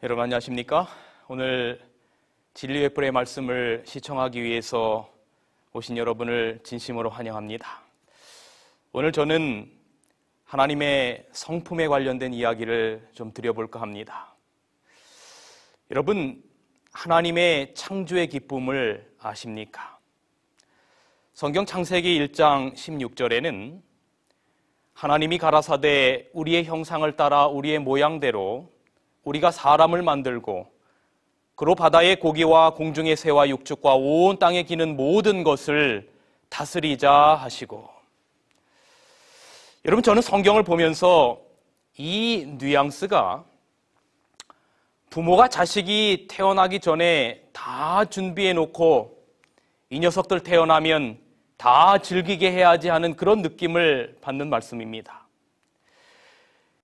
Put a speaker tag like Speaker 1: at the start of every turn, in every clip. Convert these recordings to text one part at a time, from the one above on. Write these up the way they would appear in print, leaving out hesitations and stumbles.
Speaker 1: 여러분 안녕하십니까? 오늘 진리의 불의 말씀을 시청하기 위해서 오신 여러분을 진심으로 환영합니다. 오늘 저는 하나님의 성품에 관련된 이야기를 좀 드려볼까 합니다. 여러분, 하나님의 창조의 기쁨을 아십니까? 성경 창세기 1장 16절에는 하나님이 가라사대 우리의 형상을 따라 우리의 모양대로 우리가 사람을 만들고 그로 바다의 고기와 공중의 새와 육축과 온 땅에 기는 모든 것을 다스리자 하시고, 여러분, 저는 성경을 보면서 이 뉘앙스가 부모가 자식이 태어나기 전에 다 준비해 놓고 이 녀석들 태어나면 다 즐기게 해야지 하는 그런 느낌을 받는 말씀입니다.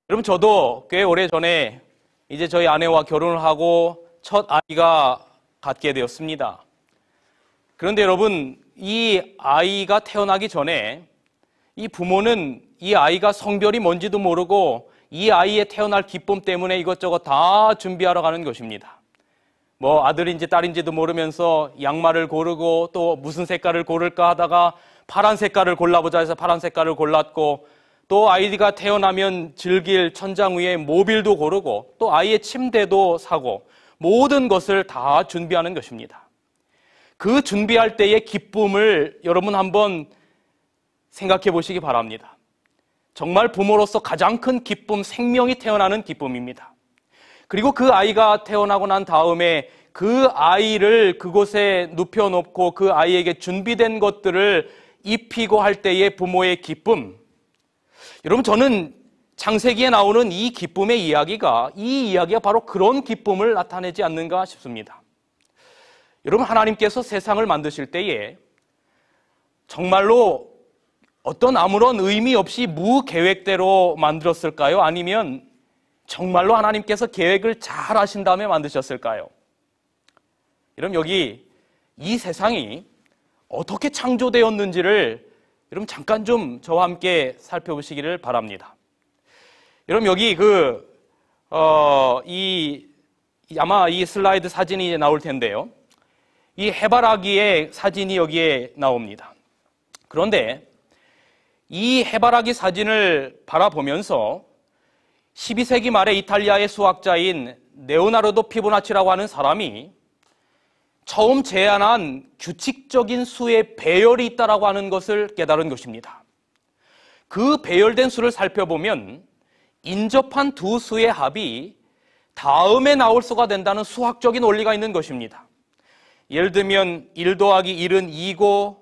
Speaker 1: 여러분, 저도 꽤 오래전에 이제 저희 아내와 결혼을 하고 첫 아이가 갖게 되었습니다. 그런데 여러분, 이 아이가 태어나기 전에 이 부모는 이 아이가 성별이 뭔지도 모르고 이 아이의 태어날 기쁨 때문에 이것저것 다 준비하러 가는 것입니다. 뭐 아들인지 딸인지도 모르면서 양말을 고르고 또 무슨 색깔을 고를까 하다가 파란 색깔을 골라보자 해서 파란 색깔을 골랐고, 또 아이가 태어나면 즐길 천장 위에 모빌도 고르고 또 아이의 침대도 사고 모든 것을 다 준비하는 것입니다. 그 준비할 때의 기쁨을 여러분 한번 생각해 보시기 바랍니다. 정말 부모로서 가장 큰 기쁨, 생명이 태어나는 기쁨입니다. 그리고 그 아이가 태어나고 난 다음에 그 아이를 그곳에 눕혀놓고 그 아이에게 준비된 것들을 입히고 할 때의 부모의 기쁨, 여러분, 저는 창세기에 나오는 이 기쁨의 이야기가 바로 그런 기쁨을 나타내지 않는가 싶습니다. 여러분, 하나님께서 세상을 만드실 때에 정말로 어떤 아무런 의미 없이 무계획대로 만들었을까요? 아니면 정말로 하나님께서 계획을 잘 하신 다음에 만드셨을까요? 여러분, 여기 이 세상이 어떻게 창조되었는지를 여러분 잠깐 좀 저와 함께 살펴보시기를 바랍니다. 여러분, 여기 아마 이 슬라이드 사진이 나올 텐데요. 이 해바라기의 사진이 여기에 나옵니다. 그런데 이 해바라기 사진을 바라보면서 12세기 말에 이탈리아의 수학자인 레오나르도 피보나치라고 하는 사람이 처음 제안한 규칙적인 수의 배열이 있다라고 하는 것을 깨달은 것입니다. 그 배열된 수를 살펴보면 인접한 두 수의 합이 다음에 나올 수가 된다는 수학적인 원리가 있는 것입니다. 예를 들면 1 더하기 1은 2고,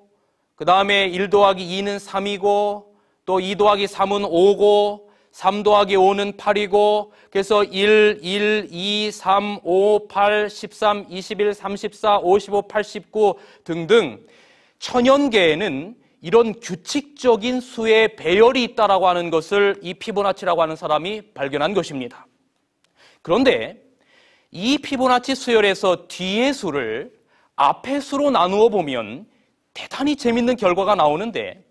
Speaker 1: 그 다음에 1 더하기 2는 3이고, 또 2 더하기 3은 5고, 3 더하기 5는 8이고, 그래서 1, 2, 3, 5, 8, 13, 21, 34, 55, 89 등등 천연계에는 이런 규칙적인 수의 배열이 있다라고 하는 것을 이 피보나치라고 하는 사람이 발견한 것입니다. 그런데 이 피보나치 수열에서 뒤의 수를 앞의 수로 나누어 보면 대단히 재밌는 결과가 나오는데,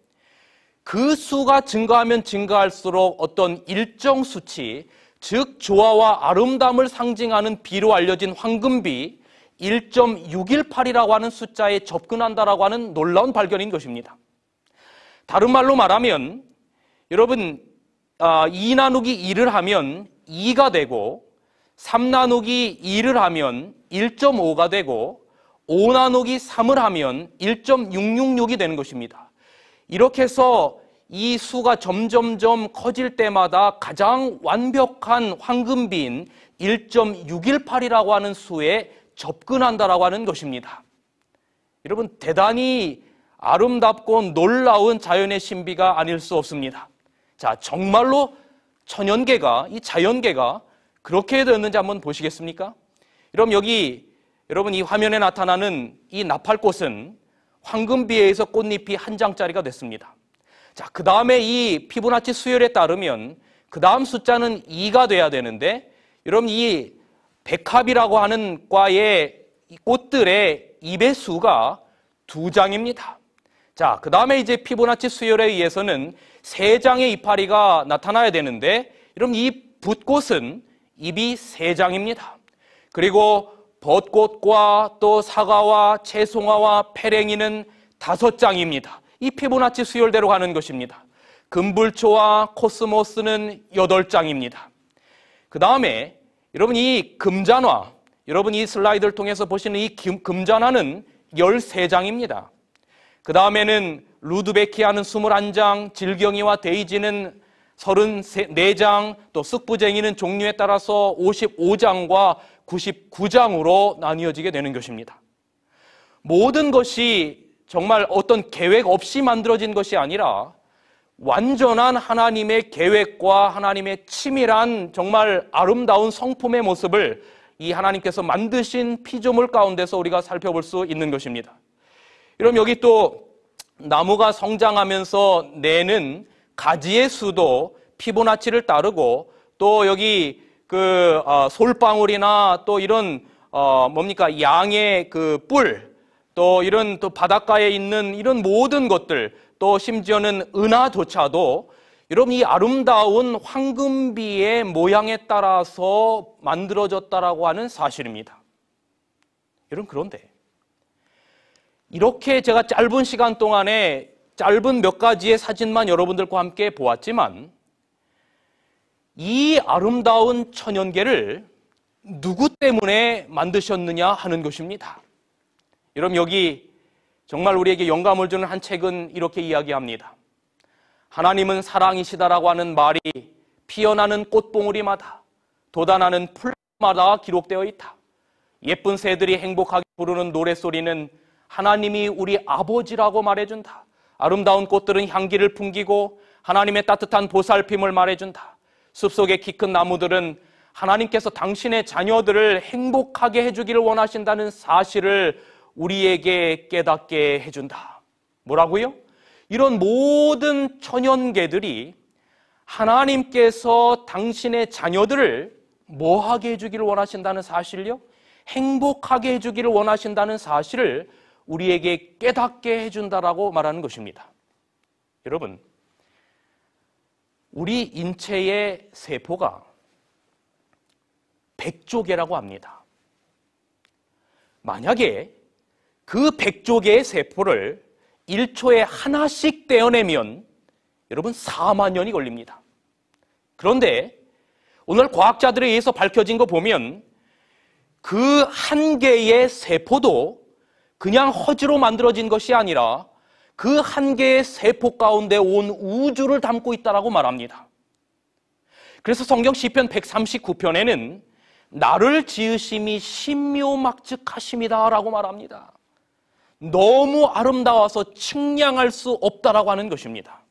Speaker 1: 그 수가 증가하면 증가할수록 어떤 일정 수치, 즉 조화와 아름다움을 상징하는 비로 알려진 황금비 1.618이라고 하는 숫자에 접근한다라고 하는 놀라운 발견인 것입니다. 다른 말로 말하면 여러분, 2 나누기 2를 하면 2가 되고, 3 나누기 2를 하면 1.5가 되고, 5 나누기 3을 하면 1.666이 되는 것입니다. 이렇게 해서 이 수가 점점점 커질 때마다 가장 완벽한 황금비인 1.618이라고 하는 수에 접근한다라고 하는 것입니다. 여러분, 대단히 아름답고 놀라운 자연의 신비가 아닐 수 없습니다. 자, 정말로 천연계가, 이 자연계가 그렇게 되었는지 한번 보시겠습니까? 여러분, 이 화면에 나타나는 이 나팔꽃은 황금비에 의해서 꽃잎이 한 장짜리가 됐습니다. 자, 그 다음에 이 피보나치 수열에 따르면 그 다음 숫자는 2가 돼야 되는데, 여러분, 이 백합이라고 하는 과의 꽃들의 잎의 수가 2장입니다. 자, 그 다음에 이제 피보나치 수열에 의해서는 3장의 이파리가 나타나야 되는데, 여러분, 이 붓꽃은 잎이 3장입니다. 그리고 벚꽃과 또 사과와 채송화와 페랭이는 5장입니다. 이 피보나치 수열대로 가는 것입니다. 금불초와 코스모스는 8장입니다. 그 다음에 여러분 이 금잔화, 여러분 이 슬라이드를 통해서 보시는 이 금잔화는 13장입니다. 그 다음에는 루드베키아는 21장, 질경이와 데이지는 34장, 또 쓱부쟁이는 종류에 따라서 55장과 99장으로 나뉘어지게 되는 것입니다. 모든 것이 정말 어떤 계획 없이 만들어진 것이 아니라 완전한 하나님의 계획과 하나님의 치밀한 정말 아름다운 성품의 모습을 이 하나님께서 만드신 피조물 가운데서 우리가 살펴볼 수 있는 것입니다. 그럼 여기 또 나무가 성장하면서 내는 가지의 수도 피보나치를 따르고, 또 여기 솔방울이나 또 이런 양의 그 뿔, 또 이런 또 바닷가에 있는 이런 모든 것들, 또 심지어는 은하조차도 여러분 이 아름다운 황금비의 모양에 따라서 만들어졌다라고 하는 사실입니다. 여러분, 그런데 이렇게 제가 짧은 시간 동안에 짧은 몇 가지의 사진만 여러분들과 함께 보았지만, 이 아름다운 천연계를 누구 때문에 만드셨느냐 하는 것입니다. 여러분, 여기 정말 우리에게 영감을 주는 한 책은 이렇게 이야기합니다. 하나님은 사랑이시다라고 하는 말이 피어나는 꽃봉우리마다 돋아나는 풀마다 기록되어 있다. 예쁜 새들이 행복하게 부르는 노랫소리는 하나님이 우리 아버지라고 말해준다. 아름다운 꽃들은 향기를 풍기고 하나님의 따뜻한 보살핌을 말해준다. 숲속의 키 큰 나무들은 하나님께서 당신의 자녀들을 행복하게 해주기를 원하신다는 사실을 우리에게 깨닫게 해준다. 뭐라고요? 이런 모든 천연계들이 하나님께서 당신의 자녀들을 뭐하게 해주기를 원하신다는 사실요? 행복하게 해주기를 원하신다는 사실을 우리에게 깨닫게 해준다라고 말하는 것입니다. 여러분, 우리 인체의 세포가 100조 개라고 합니다. 만약에 그 100조 개의 세포를 1초에 하나씩 떼어내면 여러분 4만 년이 걸립니다. 그런데 오늘 과학자들에 의해서 밝혀진 거 보면 그 한 개의 세포도 그냥 허지로 만들어진 것이 아니라 그 한 개의 세포 가운데 온 우주를 담고 있다라고 말합니다. 그래서 성경 시편 139편에는 나를 지으심이 신묘막측하심이다라고 말합니다. 너무 아름다워서 측량할 수 없다라고 하는 것입니다.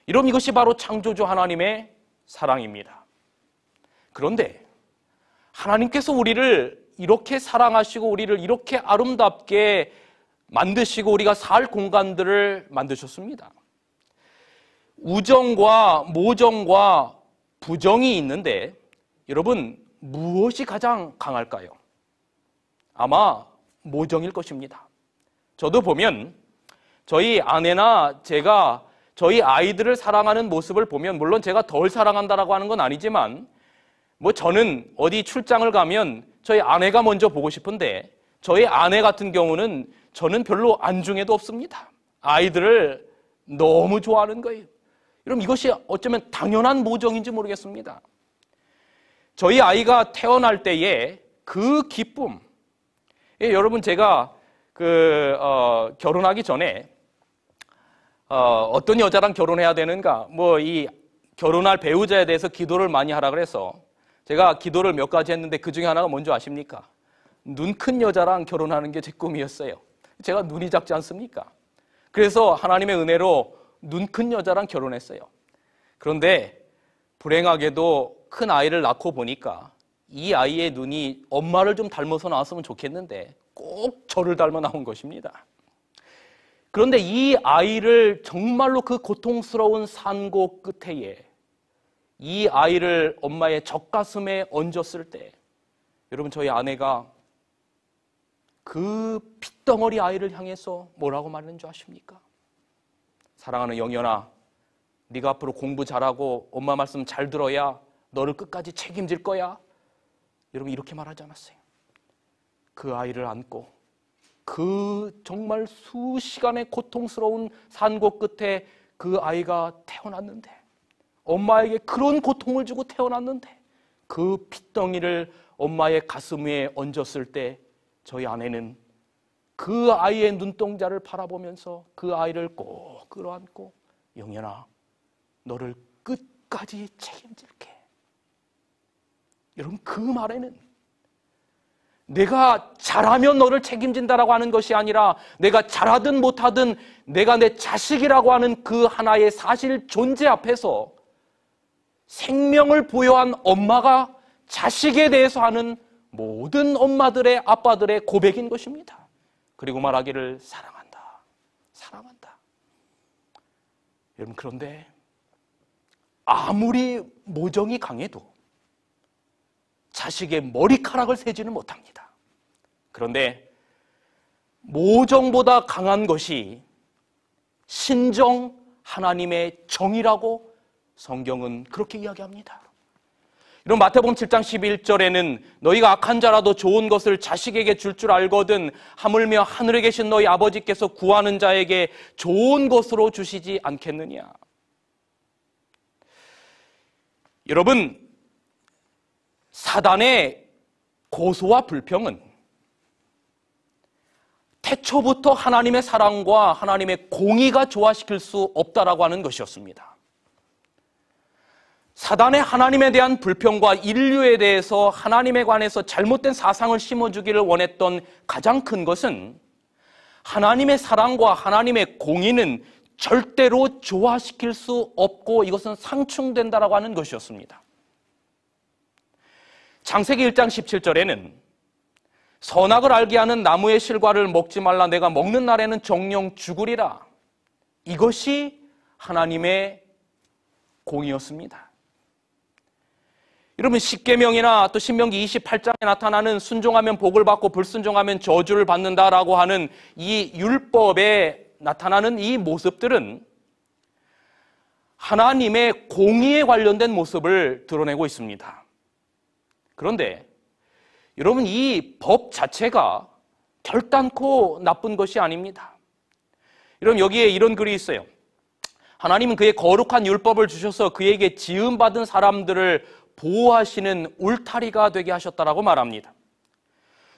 Speaker 1: 여러분, 이것이 바로 창조주 하나님의 사랑입니다. 그런데 하나님께서 우리를 이렇게 사랑하시고 우리를 이렇게 아름답게 만드시고 우리가 살 공간들을 만드셨습니다. 우정과 모정과 부정이 있는데 여러분, 무엇이 가장 강할까요? 아마 모정일 것입니다. 저도 보면 저희 아내나 제가 저희 아이들을 사랑하는 모습을 보면, 물론 제가 덜 사랑한다라고 하는 건 아니지만 저는 어디 출장을 가면 저희 아내가 먼저 보고 싶은데 저희 아내 같은 경우는 저는 별로 안중에도 없습니다. 아이들을 너무 좋아하는 거예요. 여러분, 이것이 어쩌면 당연한 모정인지 모르겠습니다. 저희 아이가 태어날 때에 그 기쁨, 여러분, 제가 결혼하기 전에 어떤 여자랑 결혼해야 되는가, 이 결혼할 배우자에 대해서 기도를 많이 하라 그래서 제가 기도를 몇 가지 했는데 그 중에 하나가 뭔지 아십니까? 눈 큰 여자랑 결혼하는 게 제 꿈이었어요. 제가 눈이 작지 않습니까? 그래서 하나님의 은혜로 눈 큰 여자랑 결혼했어요. 그런데 불행하게도 큰 아이를 낳고 보니까 이 아이의 눈이 엄마를 좀 닮아서 나왔으면 좋겠는데 꼭 저를 닮아 나온 것입니다. 그런데 이 아이를 정말로 그 고통스러운 산고 끝에 이 아이를 엄마의 젖가슴에 얹었을 때 여러분, 저희 아내가 그 핏덩어리 아이를 향해서 뭐라고 말하는 줄 아십니까? 사랑하는 영연아, 네가 앞으로 공부 잘하고 엄마 말씀 잘 들어야 너를 끝까지 책임질 거야. 여러분 이렇게 말하지 않았어요? 그 아이를 안고 그 정말 수시간의 고통스러운 산고 끝에 그 아이가 태어났는데, 엄마에게 그런 고통을 주고 태어났는데 그 핏덩이를 엄마의 가슴 위에 얹었을 때 저희 아내는 그 아이의 눈동자를 바라보면서 그 아이를 꼭 끌어안고 영현아, 너를 끝까지 책임질게. 여러분 그 말에는 내가 잘하면 너를 책임진다라고 하는 것이 아니라 내가 잘하든 못하든 내가 내 자식이라고 하는 그 하나의 사실 존재 앞에서 생명을 부여한 엄마가 자식에 대해서 하는 모든 엄마들의 아빠들의 고백인 것입니다. 그리고 말하기를 사랑한다, 사랑한다. 여러분 그런데 아무리 모정이 강해도 자식의 머리카락을 세지는 못합니다. 그런데 모정보다 강한 것이 신정, 하나님의 정이라고 성경은 그렇게 이야기합니다. 이런 마태복음 7장 11절에는 너희가 악한 자라도 좋은 것을 자식에게 줄 줄 알거든 하물며 하늘에 계신 너희 아버지께서 구하는 자에게 좋은 것으로 주시지 않겠느냐. 여러분, 사단의 고소와 불평은 태초부터 하나님의 사랑과 하나님의 공의가 조화시킬 수 없다라고 하는 것이었습니다. 사단의 하나님에 대한 불평과 인류에 대해서 하나님에 관해서 잘못된 사상을 심어주기를 원했던 가장 큰 것은 하나님의 사랑과 하나님의 공의는 절대로 조화시킬 수 없고 이것은 상충된다라고 하는 것이었습니다. 창세기 1장 17절에는 선악을 알게 하는 나무의 실과를 먹지 말라, 내가 먹는 날에는 정령 죽으리라. 이것이 하나님의 공의였습니다. 여러분 십계명이나 또 신명기 28장에 나타나는 순종하면 복을 받고 불순종하면 저주를 받는다라고 하는 이 율법에 나타나는 이 모습들은 하나님의 공의에 관련된 모습을 드러내고 있습니다. 그런데 여러분 이 법 자체가 결단코 나쁜 것이 아닙니다. 여러분 여기에 이런 글이 있어요. 하나님은 그의 거룩한 율법을 주셔서 그에게 지음받은 사람들을 보호하시는 울타리가 되게 하셨다라고 말합니다.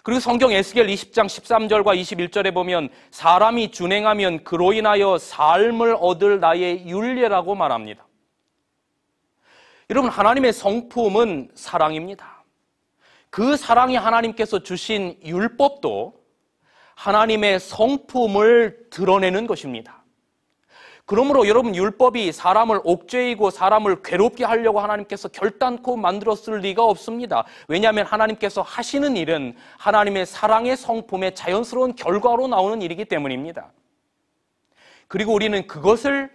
Speaker 1: 그리고 성경 에스겔 20장 13절과 21절에 보면 사람이 준행하면 그로 인하여 삶을 얻을 나의 율례라고 말합니다. 여러분 하나님의 성품은 사랑입니다. 그 사랑이 하나님께서 주신 율법도 하나님의 성품을 드러내는 것입니다. 그러므로 여러분 율법이 사람을 옥죄이고 사람을 괴롭게 하려고 하나님께서 결단코 만들었을 리가 없습니다. 왜냐하면 하나님께서 하시는 일은 하나님의 사랑의 성품의 자연스러운 결과로 나오는 일이기 때문입니다. 그리고 우리는 그것을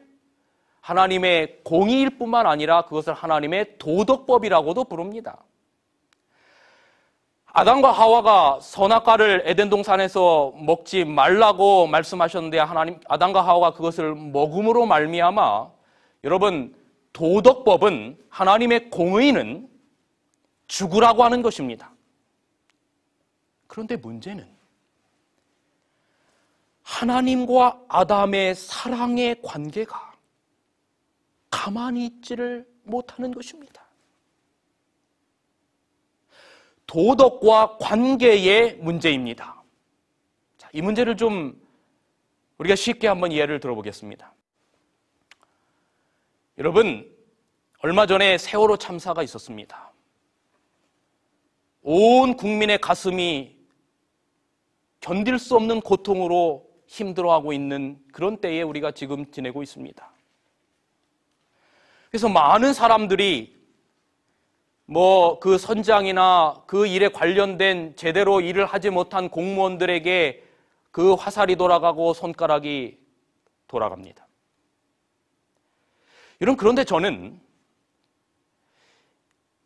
Speaker 1: 하나님의 공의일 뿐만 아니라 그것을 하나님의 도덕법이라고도 부릅니다. 아담과 하와가 선악과를 에덴 동산에서 먹지 말라고 말씀하셨는데 아담과 하와가 그것을 먹음으로 말미암아 여러분 도덕법은 하나님의 공의는 죽으라고 하는 것입니다. 그런데 문제는 하나님과 아담의 사랑의 관계가 가만히 있지를 못하는 것입니다. 도덕과 관계의 문제입니다. 자, 이 문제를 좀 우리가 쉽게 한번 이해를 들어보겠습니다. 여러분, 얼마 전에 세월호 참사가 있었습니다. 온 국민의 가슴이 견딜 수 없는 고통으로 힘들어하고 있는 그런 때에 우리가 지금 지내고 있습니다. 그래서 많은 사람들이 그 선장이나 그 일에 관련된 제대로 일을 하지 못한 공무원들에게 그 화살이 돌아가고 손가락이 돌아갑니다. 여러분, 그런데 저는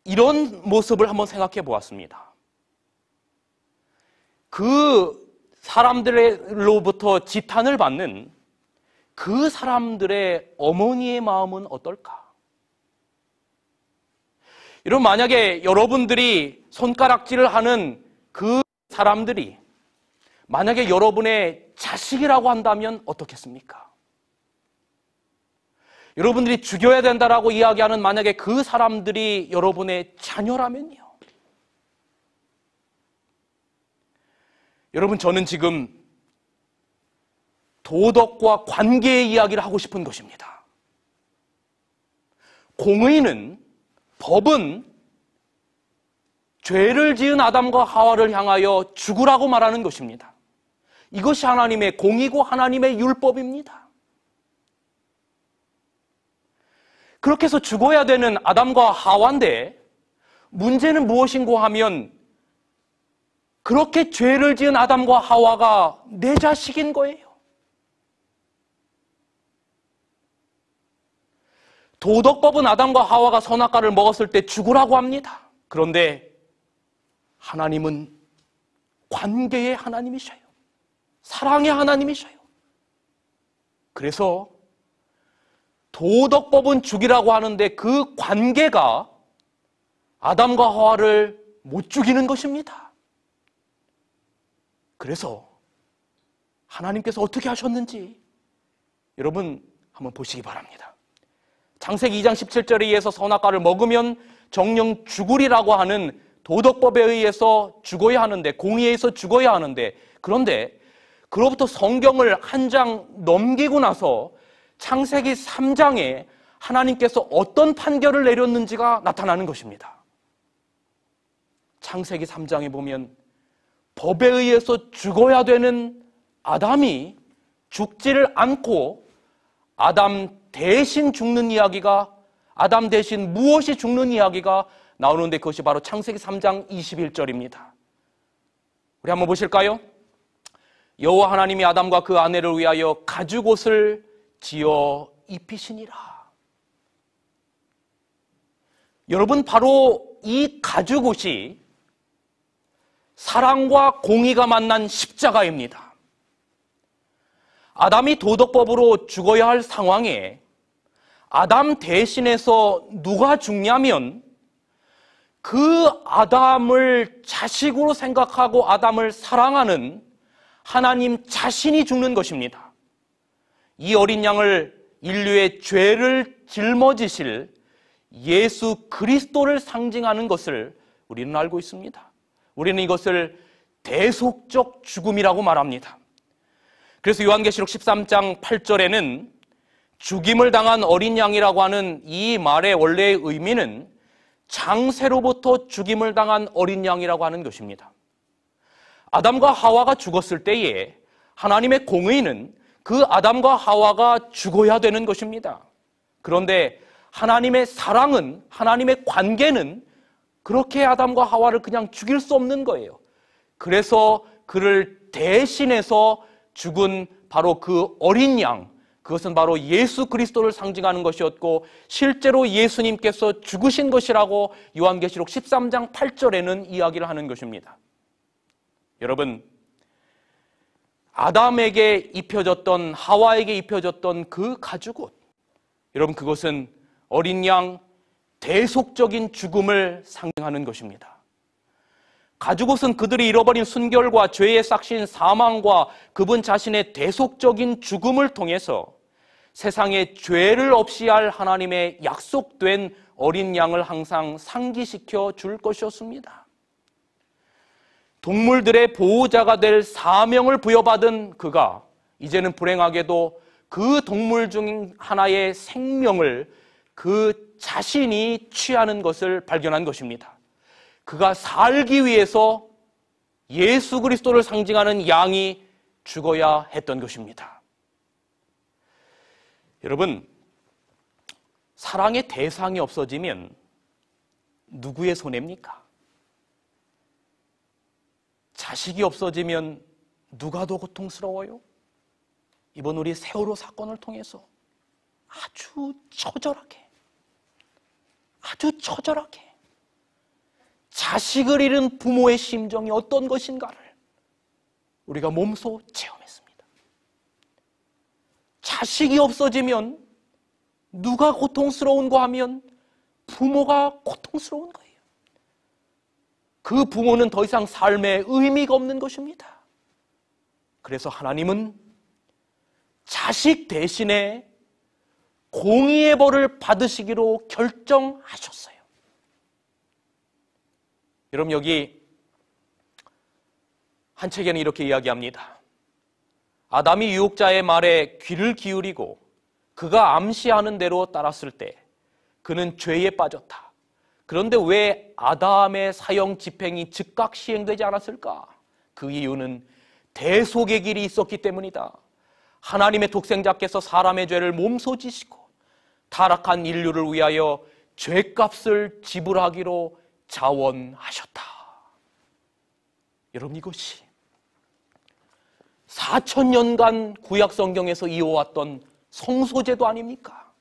Speaker 1: 이런 모습을 한번 생각해 보았습니다. 그 사람들로부터 지탄을 받는 그 사람들의 어머니의 마음은 어떨까? 여러분, 만약에 여러분들이 손가락질을 하는 그 사람들이 만약에 여러분의 자식이라고 한다면 어떻겠습니까? 여러분들이 죽여야 된다라고 이야기하는 만약에 그 사람들이 여러분의 자녀라면요. 여러분, 저는 지금 도덕과 관계의 이야기를 하고 싶은 것입니다. 공의는, 법은 죄를 지은 아담과 하와를 향하여 죽으라고 말하는 것입니다. 이것이 하나님의 공의고 하나님의 율법입니다. 그렇게 해서 죽어야 되는 아담과 하와인데 문제는 무엇인고 하면 그렇게 죄를 지은 아담과 하와가 내 자식인 거예요. 도덕법은 아담과 하와가 선악과를 먹었을 때 죽으라고 합니다. 그런데 하나님은 관계의 하나님이셔요. 사랑의 하나님이셔요. 그래서 도덕법은 죽이라고 하는데 그 관계가 아담과 하와를 못 죽이는 것입니다. 그래서 하나님께서 어떻게 하셨는지 여러분 한번 보시기 바랍니다. 창세기 2장 17절에 의해서 선악과를 먹으면 정령 죽으리라고 하는 도덕법에 의해서 죽어야 하는데, 공의에 의해서 죽어야 하는데, 그런데 그로부터 성경을 한 장 넘기고 나서 창세기 3장에 하나님께서 어떤 판결을 내렸는지가 나타나는 것입니다. 창세기 3장에 보면 법에 의해서 죽어야 되는 아담이 죽지를 않고 아담 대신 죽는 이야기가, 아담 대신 무엇이 죽는 이야기가 나오는데 그것이 바로 창세기 3장 21절입니다. 우리 한번 보실까요? 여호와 하나님이 아담과 그 아내를 위하여 가죽옷을 지어 입히시니라. 여러분, 바로 이 가죽옷이 사랑과 공의가 만난 십자가입니다. 아담이 도덕법으로 죽어야 할 상황에 아담 대신해서 누가 죽냐면 그 아담을 자식으로 생각하고 아담을 사랑하는 하나님 자신이 죽는 것입니다. 이 어린 양을 인류의 죄를 짊어지실 예수 그리스도를 상징하는 것을 우리는 알고 있습니다. 우리는 이것을 대속적 죽음이라고 말합니다. 그래서 요한계시록 13장 8절에는 죽임을 당한 어린 양이라고 하는 이 말의 원래의 의미는 장세로부터 죽임을 당한 어린 양이라고 하는 것입니다. 아담과 하와가 죽었을 때에 하나님의 공의는 그 아담과 하와가 죽어야 되는 것입니다. 그런데 하나님의 사랑은, 하나님의 관계는 그렇게 아담과 하와를 그냥 죽일 수 없는 거예요. 그래서 그를 대신해서 죽은 바로 그 어린 양, 그것은 바로 예수 그리스도를 상징하는 것이었고 실제로 예수님께서 죽으신 것이라고 요한계시록 13장 8절에는 이야기를 하는 것입니다. 여러분, 아담에게 입혀졌던, 하와에게 입혀졌던 그 가죽옷, 여러분, 그것은 어린 양 대속적인 죽음을 상징하는 것입니다. 가죽옷은 그들이 잃어버린 순결과 죄의 싹신 사망과 그분 자신의 대속적인 죽음을 통해서 세상에 죄를 없이 할 하나님의 약속된 어린 양을 항상 상기시켜 줄 것이었습니다. 동물들의 보호자가 될 사명을 부여받은 그가 이제는 불행하게도 그 동물 중 하나의 생명을 그 자신이 취하는 것을 발견한 것입니다. 그가 살기 위해서 예수 그리스도를 상징하는 양이 죽어야 했던 것입니다. 여러분, 사랑의 대상이 없어지면 누구의 손해입니까? 자식이 없어지면 누가 더 고통스러워요? 이번 우리 세월호 사건을 통해서 아주 처절하게 자식을 잃은 부모의 심정이 어떤 것인가를 우리가 몸소 체험했습니다. 자식이 없어지면 누가 고통스러운가 하면 부모가 고통스러운 거예요. 그 부모는 더 이상 삶에 의미가 없는 것입니다. 그래서 하나님은 자식 대신에 공의의 벌을 받으시기로 결정하셨어요. 여러분, 여기 한 책에는 이렇게 이야기합니다. 아담이 유혹자의 말에 귀를 기울이고 그가 암시하는 대로 따랐을 때 그는 죄에 빠졌다. 그런데 왜 아담의 사형 집행이 즉각 시행되지 않았을까? 그 이유는 대속의 길이 있었기 때문이다. 하나님의 독생자께서 사람의 죄를 몸소 지시고 타락한 인류를 위하여 죄값을 지불하기로 자원하셨다. 여러분, 이것이 4,000년간 구약 성경에서 이어왔던 성소제도 아닙니까?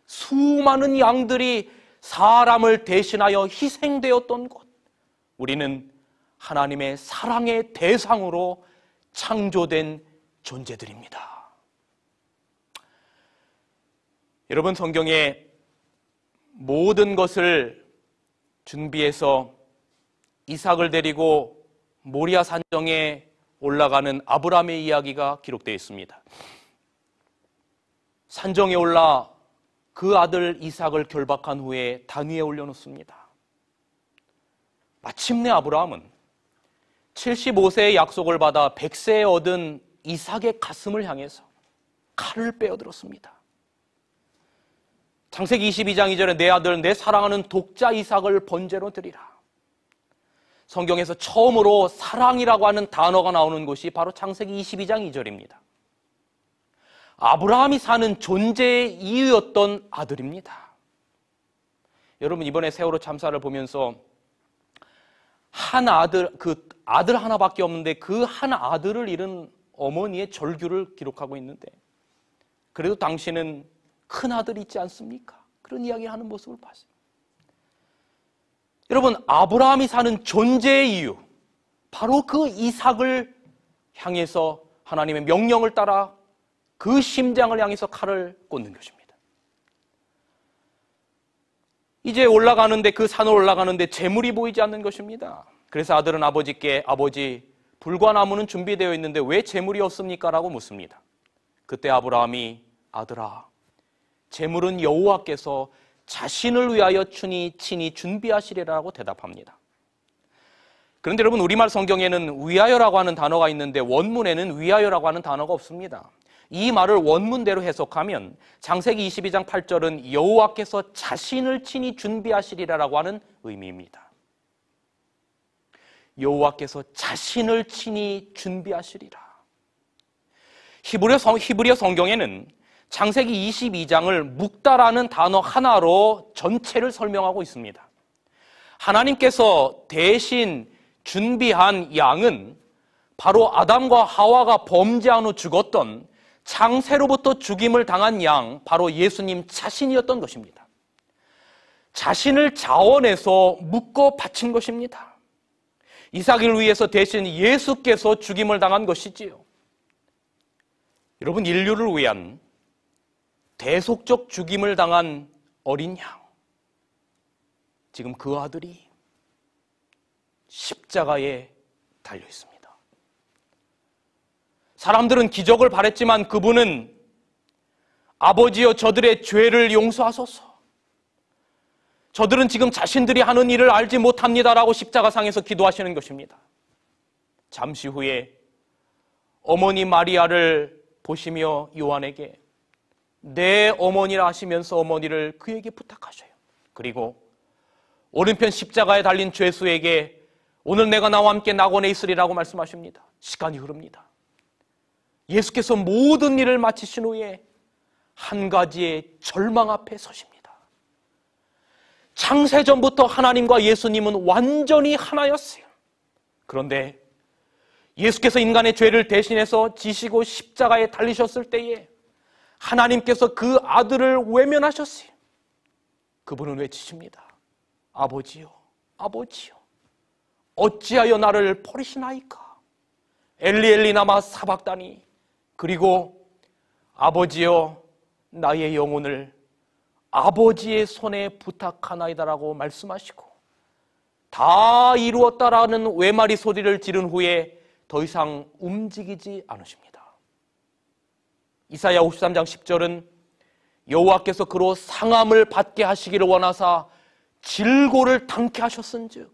Speaker 1: 수많은 양들이 사람을 대신하여 희생되었던 곳. 우리는 하나님의 사랑의 대상으로 창조된 존재들입니다. 여러분, 성경에 모든 것을 준비해서 이삭을 데리고 모리아 산정에 올라가는 아브라함의 이야기가 기록되어 있습니다. 산정에 올라 그 아들 이삭을 결박한 후에 단 위에 올려놓습니다. 마침내 아브라함은 75세의 약속을 받아 100세에 얻은 이삭의 가슴을 향해서 칼을 빼어들었습니다. 창세기 22장 2절에 내 아들 내 사랑하는 독자 이삭을 번제로 드리라. 성경에서 처음으로 사랑이라고 하는 단어가 나오는 곳이 바로 창세기 22장 2절입니다. 아브라함이 사는 존재의 이유였던 아들입니다. 여러분, 이번에 세월호 참사를 보면서 한 아들, 그 아들 하나밖에 없는데 그 한 아들을 잃은 어머니의 절규를 기록하고 있는데, 그래도 당신은 큰 아들이 있지 않습니까? 그런 이야기를 하는 모습을 봤어요. 여러분, 아브라함이 사는 존재의 이유, 바로 그 이삭을 향해서 하나님의 명령을 따라 그 심장을 향해서 칼을 꽂는 것입니다. 이제 올라가는데, 그 산을 올라가는데 재물이 보이지 않는 것입니다. 그래서 아들은 아버지께 아버지, 불과 나무는 준비되어 있는데 왜 재물이 없습니까? 라고 묻습니다. 그때 아브라함이 아들아, 재물은 여호와께서 자신을 위하여 친히 준비하시리라고 대답합니다. 그런데 여러분, 우리말 성경에는 위하여라고 하는 단어가 있는데 원문에는 위하여라고 하는 단어가 없습니다. 이 말을 원문대로 해석하면 창세기 22장 8절은 여호와께서 자신을 친히 준비하시리라고 하는 의미입니다. 여호와께서 자신을 친히 준비하시리라. 히브리어 성경에는 창세기 22장을 묵다라는 단어 하나로 전체를 설명하고 있습니다. 하나님께서 대신 준비한 양은 바로 아담과 하와가 범죄한 후 죽었던 창세로부터 죽임을 당한 양, 바로 예수님 자신이었던 것입니다. 자신을 자원해서 묶어 바친 것입니다. 이삭을 위해서 대신 예수께서 죽임을 당한 것이지요. 여러분, 인류를 위한 대속적 죽임을 당한 어린 양, 지금 그 아들이 십자가에 달려 있습니다. 사람들은 기적을 바랬지만 그분은 아버지여 저들의 죄를 용서하소서, 저들은 지금 자신들이 하는 일을 알지 못합니다라고 십자가상에서 기도하시는 것입니다. 잠시 후에 어머니 마리아를 보시며 요한에게 내 어머니라 하시면서 어머니를 그에게 부탁하셔요. 그리고 오른편 십자가에 달린 죄수에게 오늘 내가 나와 함께 낙원에 있으리라고 말씀하십니다. 시간이 흐릅니다. 예수께서 모든 일을 마치신 후에 한 가지의 절망 앞에 서십니다. 창세전부터 하나님과 예수님은 완전히 하나였어요. 그런데 예수께서 인간의 죄를 대신해서 지시고 십자가에 달리셨을 때에 하나님께서 그 아들을 외면하셨어요. 그분은 외치십니다. 아버지요, 아버지요, 어찌하여 나를 버리시나이까? 엘리 엘리 라마 사박다니. 그리고 아버지여, 나의 영혼을 아버지의 손에 부탁하나이다라고 말씀하시고 다 이루었다라는 외마리 소리를 지른 후에 더 이상 움직이지 않으십니다. 이사야 53장 10절은 여호와께서 그로 상함을 받게 하시기를 원하사 질고를 당케 하셨은즉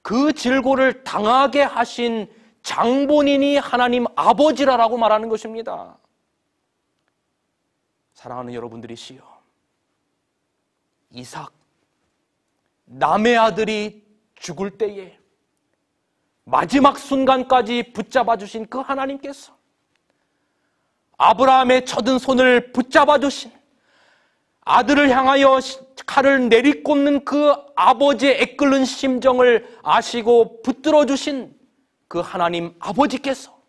Speaker 1: 그 질고를 당하게 하신 장본인이 하나님 아버지라고 말하는 것입니다. 사랑하는 여러분들이시여, 이삭 남의 아들이 죽을 때에 마지막 순간까지 붙잡아 주신 그 하나님께서 아브라함의 쳐든 손을 붙잡아 주신 아들을 향하여 칼을 내리꽂는 그 아버지의 애끓는 심정을 아시고 붙들어 주신 그 하나님 아버지께서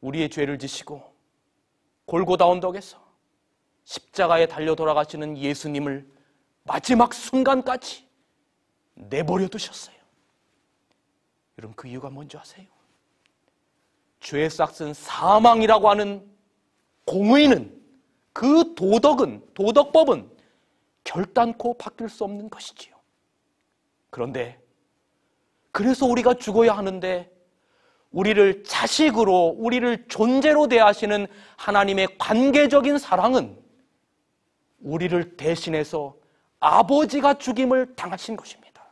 Speaker 1: 우리의 죄를 지시고 골고다 언덕에서 십자가에 달려 돌아가시는 예수님을 마지막 순간까지 내버려 두셨어요. 여러분, 그 이유가 뭔지 아세요? 죄의 싹슨 사망이라고 하는 공의는, 그 도덕법은 결단코 바뀔 수 없는 것이지요. 그런데 그래서 우리가 죽어야 하는데 우리를 자식으로, 우리를 존재로 대하시는 하나님의 관계적인 사랑은 우리를 대신해서 아버지가 죽임을 당하신 것입니다.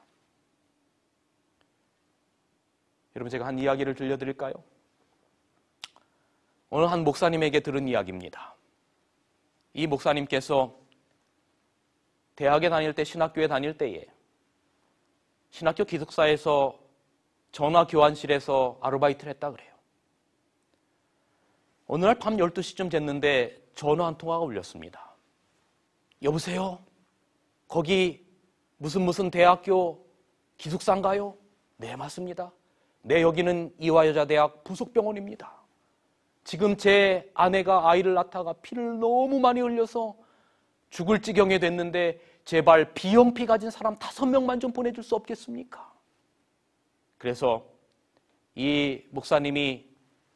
Speaker 1: 여러분, 제가 한 이야기를 들려드릴까요? 오늘 한 목사님에게 들은 이야기입니다. 이 목사님께서 대학에 다닐 때, 신학교에 다닐 때에 신학교 기숙사에서 전화 교환실에서 아르바이트를 했다 그래요. 어느 날 밤 12시쯤 됐는데 전화 한 통화가 울렸습니다. 여보세요? 거기 무슨 대학교 기숙사인가요? 네, 맞습니다. 네, 여기는 이화여자대학 부속병원입니다. 지금 제 아내가 아이를 낳다가 피를 너무 많이 흘려서 죽을 지경에 됐는데 제발 B형피 가진 사람 5명만 좀 보내줄 수 없겠습니까? 그래서 이 목사님이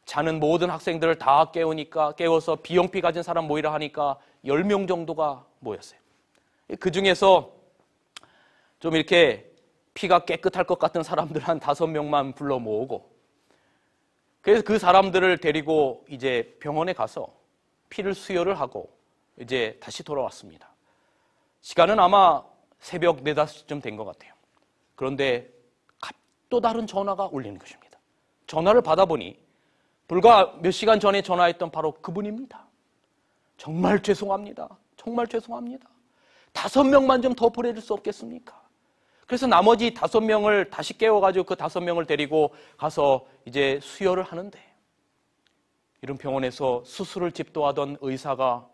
Speaker 1: 자는 모든 학생들을 다 깨워서 B형피 가진 사람 모이라 하니까 10명 정도가 모였어요. 그 중에서 좀 이렇게 피가 깨끗할 것 같은 사람들 한 5명만 불러 모으고, 그래서 그 사람들을 데리고 이제 병원에 가서 피를 수혈을 하고 이제 다시 돌아왔습니다. 시간은 아마 새벽 4, 5시쯤 된 것 같아요. 그런데 또 다른 전화가 울리는 것입니다. 전화를 받아보니 불과 몇 시간 전에 전화했던 바로 그분입니다. 정말 죄송합니다. 정말 죄송합니다. 5명만 좀 더 보내줄 수 없겠습니까? 그래서 나머지 5명을 다시 깨워가지고 그 5명을 데리고 가서 이제 수혈을 하는데, 이런 병원에서 수술을 집도하던 의사가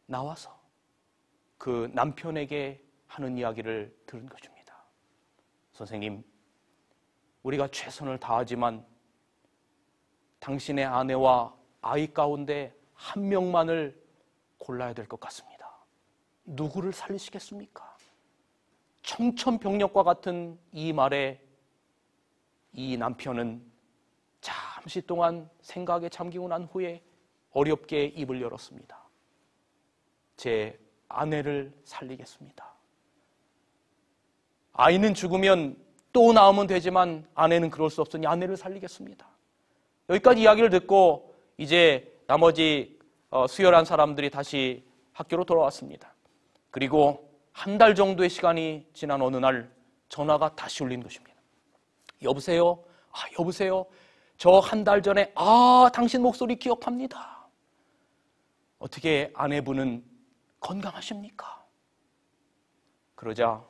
Speaker 1: 나와서 그 남편에게 하는 이야기를 들은 것입니다. 선생님, 우리가 최선을 다하지만 당신의 아내와 아이 가운데 한 명만을 골라야 될 것 같습니다. 누구를 살리시겠습니까? 청천벽력과 같은 이 말에 이 남편은 잠시 동안 생각에 잠기고 난 후에 어렵게 입을 열었습니다. 제 아내를 살리겠습니다. 아이는 죽으면 또 낳으면 되지만 아내는 그럴 수 없으니 아내를 살리겠습니다. 여기까지 이야기를 듣고 이제 나머지 수혈한 사람들이 다시 학교로 돌아왔습니다. 그리고 한 달 정도의 시간이 지난 어느 날 전화가 다시 울린 것입니다. 여보세요? 여보세요? 저 한 달 전에 당신 목소리 기억합니다. 어떻게 아내분은 건강하십니까? 그러자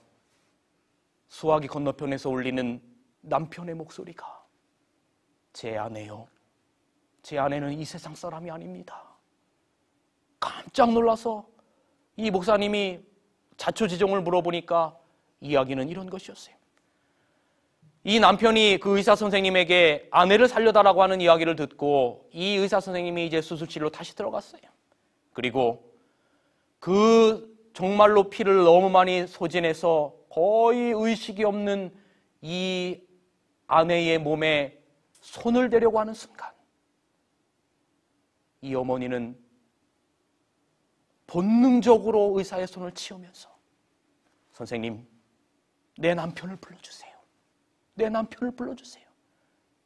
Speaker 1: 수화기 건너편에서 울리는 남편의 목소리가, 제 아내요, 제 아내는 이 세상 사람이 아닙니다. 깜짝 놀라서 이 목사님이 자초지종을 물어보니까 이야기는 이런 것이었어요. 이 남편이 그 의사 선생님에게 아내를 살려달라고 하는 이야기를 듣고 이 의사 선생님이 이제 수술실로 다시 들어갔어요. 그리고 그 정말로 피를 너무 많이 소진해서 거의 의식이 없는 이 아내의 몸에 손을 대려고 하는 순간 이 어머니는 본능적으로 의사의 손을 치우면서 선생님, 내 남편을 불러주세요. 내 남편을 불러주세요.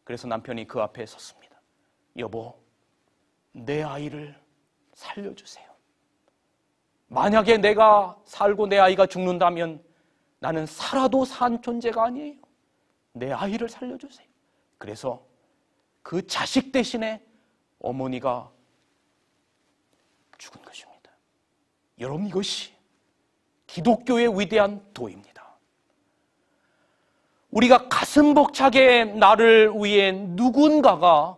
Speaker 1: 그래서 남편이 그 앞에 섰습니다. 여보, 내 아이를 살려주세요. 만약에 내가 살고 내 아이가 죽는다면 나는 살아도 산 존재가 아니에요. 내 아이를 살려주세요. 그래서 그 자식 대신에 어머니가 죽은 것입니다. 여러분, 이것이 기독교의 위대한 도입니다. 우리가 가슴 벅차게 나를 위해 누군가가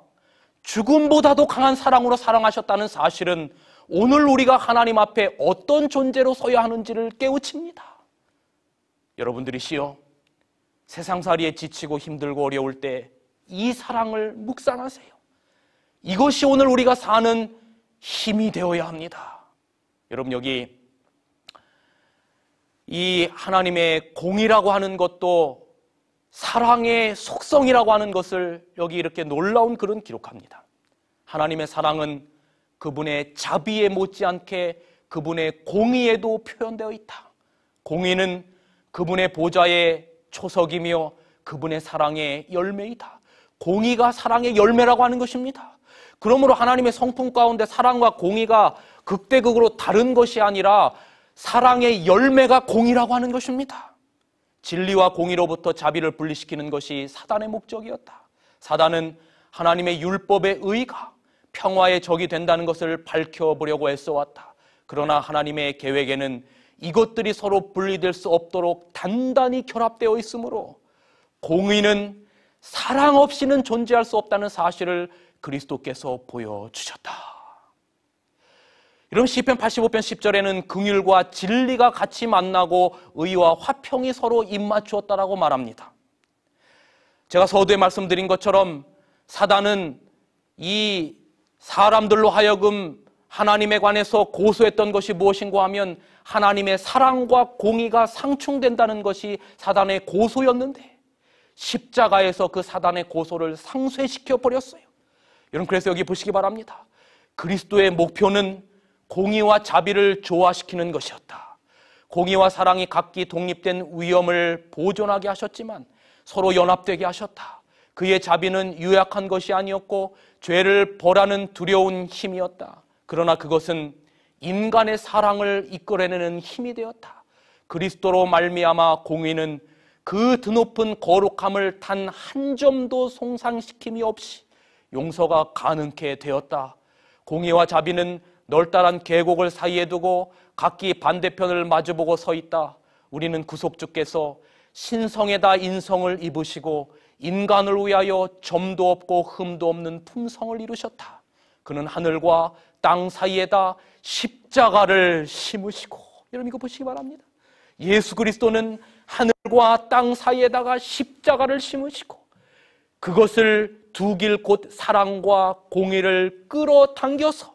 Speaker 1: 죽음보다도 강한 사랑으로 사랑하셨다는 사실은 오늘 우리가 하나님 앞에 어떤 존재로 서야 하는지를 깨우칩니다. 여러분들이시여, 세상살이에 지치고 힘들고 어려울 때 이 사랑을 묵상하세요. 이것이 오늘 우리가 사는 힘이 되어야 합니다. 여러분, 여기 이 하나님의 공이라고 하는 것도 사랑의 속성이라고 하는 것을 여기 이렇게 놀라운 글은 기록합니다. 하나님의 사랑은 그분의 자비에 못지않게 그분의 공의에도 표현되어 있다. 공의는 그분의 보좌의 초석이며 그분의 사랑의 열매이다. 공의가 사랑의 열매라고 하는 것입니다. 그러므로 하나님의 성품 가운데 사랑과 공의가 극대극으로 다른 것이 아니라 사랑의 열매가 공의라고 하는 것입니다. 진리와 공의로부터 자비를 분리시키는 것이 사단의 목적이었다. 사단은 하나님의 율법의 의가 평화의 적이 된다는 것을 밝혀보려고 애써왔다. 그러나 하나님의 계획에는 이것들이 서로 분리될 수 없도록 단단히 결합되어 있으므로 공의는 사랑 없이는 존재할 수 없다는 사실을 그리스도께서 보여주셨다. 여러분, 시편 85편 10절에는 긍휼과 진리가 같이 만나고 의와 화평이 서로 입맞추었다라고 말합니다. 제가 서두에 말씀드린 것처럼 사단은 이 사람들로 하여금 하나님에 관해서 고소했던 것이 무엇인가 하면 하나님의 사랑과 공의가 상충된다는 것이 사단의 고소였는데 십자가에서 그 사단의 고소를 상쇄시켜 버렸어요. 여러분, 그래서 여기 보시기 바랍니다. 그리스도의 목표는 공의와 자비를 조화시키는 것이었다. 공의와 사랑이 각기 독립된 위엄을 보존하게 하셨지만 서로 연합되게 하셨다. 그의 자비는 유약한 것이 아니었고 죄를 벌하는 두려운 힘이었다. 그러나 그것은 인간의 사랑을 이끌어내는 힘이 되었다. 그리스도로 말미암아 공의는 그 드높은 거룩함을 단 한 점도 손상시킴이 없이 용서가 가능케 되었다. 공의와 자비는 널따란 계곡을 사이에 두고 각기 반대편을 마주보고 서 있다. 우리는 구속주께서 신성에다 인성을 입으시고 인간을 위하여 점도 없고 흠도 없는 품성을 이루셨다. 그는 하늘과 땅 사이에다 십자가를 심으시고, 여러분 이거 보시기 바랍니다. 예수 그리스도는 하늘과 땅 사이에다가 십자가를 심으시고 그것을 두 길 곧 사랑과 공의를 끌어당겨서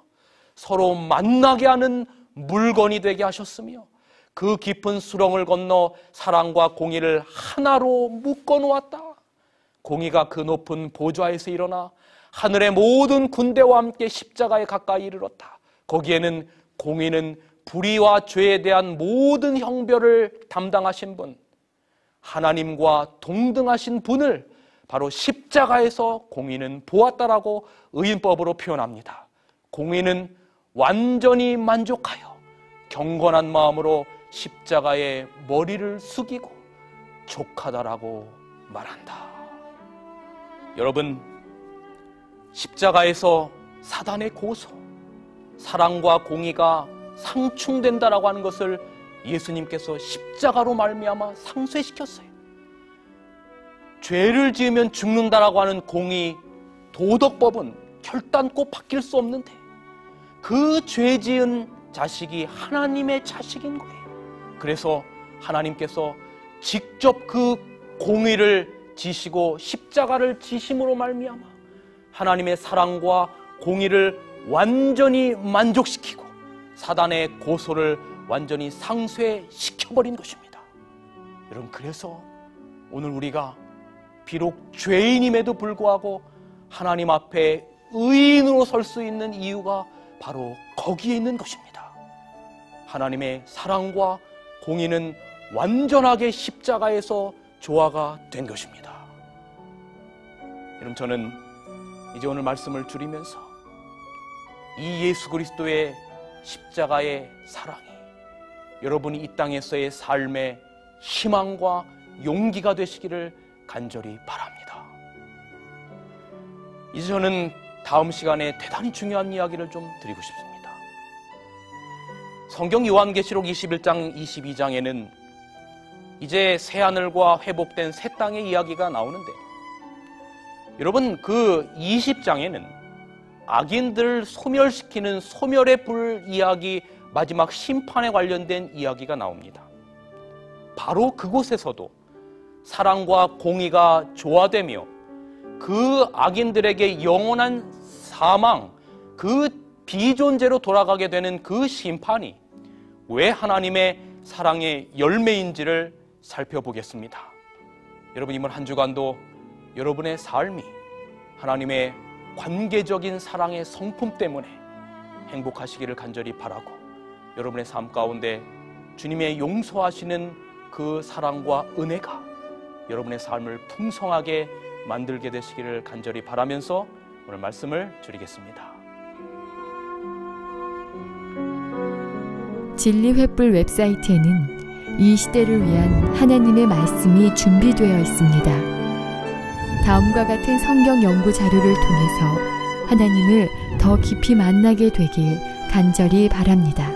Speaker 1: 서로 만나게 하는 물건이 되게 하셨으며 그 깊은 수렁을 건너 사랑과 공의를 하나로 묶어 놓았다. 공의가 그 높은 보좌에서 일어나 하늘의 모든 군대와 함께 십자가에 가까이 이르렀다. 거기에는 공의는 불의와 죄에 대한 모든 형벌을 담당하신 분, 하나님과 동등하신 분을 바로 십자가에서 공의는 보았다라고 의인법으로 표현합니다. 공의는 완전히 만족하여 경건한 마음으로 십자가에 머리를 숙이고 족하다라고 말한다. 여러분, 십자가에서 사단의 고소, 사랑과 공의가 상충된다라고 하는 것을 예수님께서 십자가로 말미암아 상쇄시켰어요. 죄를 지으면 죽는다라고 하는 공의, 도덕법은 결단코 바뀔 수 없는데 그 죄 지은 자식이 하나님의 자식인 거예요. 그래서 하나님께서 직접 그 공의를 지시고 십자가를 지심으로 말미암아 하나님의 사랑과 공의를 완전히 만족시키고 사단의 고소를 완전히 상쇄시켜버린 것입니다. 여러분, 그래서 오늘 우리가 비록 죄인임에도 불구하고 하나님 앞에 의인으로 설 수 있는 이유가 바로 거기에 있는 것입니다. 하나님의 사랑과 공의는 완전하게 십자가에서 조화가 된 것입니다. 여러분, 저는 이제 오늘 말씀을 줄이면서 이 예수 그리스도의 십자가의 사랑이 여러분이 이 땅에서의 삶의 희망과 용기가 되시기를 간절히 바랍니다. 이제 저는 다음 시간에 대단히 중요한 이야기를 좀 드리고 싶습니다. 성경 요한계시록 21장 22장에는 이제 새하늘과 회복된 새 땅의 이야기가 나오는데, 여러분, 그 20장에는 악인들을 소멸시키는 소멸의 불 이야기, 마지막 심판에 관련된 이야기가 나옵니다. 바로 그곳에서도 사랑과 공의가 조화되며 그 악인들에게 영원한 사망, 그 비존재로 돌아가게 되는 그 심판이 왜 하나님의 사랑의 열매인지를 살펴보겠습니다. 여러분, 이번 한 주간도 여러분의 삶이 하나님의 관계적인 사랑의 성품 때문에 행복하시기를 간절히 바라고, 여러분의 삶 가운데 주님의 용서하시는 그 사랑과 은혜가 여러분의 삶을 풍성하게 만들게 되시기를 간절히 바라면서 오늘 말씀을 줄이겠습니다.
Speaker 2: 진리횃불 웹사이트에는 이 시대를 위한 하나님의 말씀이 준비되어 있습니다. 다음과 같은 성경 연구 자료를 통해서 하나님을 더 깊이 만나게 되길 간절히 바랍니다.